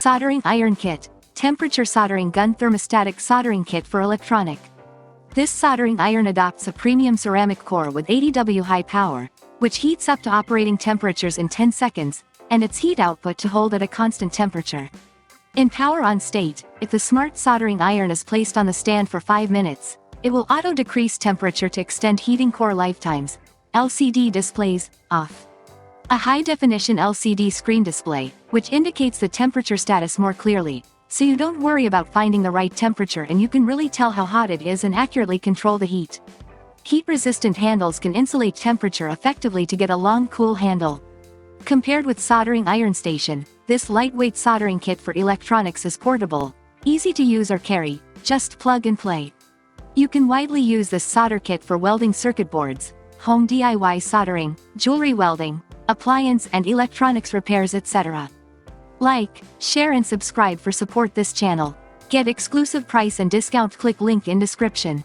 Soldering Iron Kit, Temperature Soldering Gun Thermostatic Soldering Kit for Electronic. This soldering iron adopts a premium ceramic core with 80W high power, which heats up to operating temperatures in 10 seconds, and its heat output to hold at a constant temperature. In power on state, if the smart soldering iron is placed on the stand for 5 minutes, it will auto-decrease temperature to extend heating core lifetimes. LCD displays, off. A high-definition LCD screen display, which indicates the temperature status more clearly, so you don't worry about finding the right temperature and you can really tell how hot it is and accurately control the heat. Heat-resistant handles can insulate temperature effectively to get a long cool handle. Compared with soldering iron station, this lightweight soldering kit for electronics is portable, easy to use or carry, just plug and play. You can widely use this solder kit for welding circuit boards, home DIY soldering, jewelry welding, appliance and electronics repairs, etc. Like, share and subscribe for support this channel. Get exclusive price and discount, click link in description.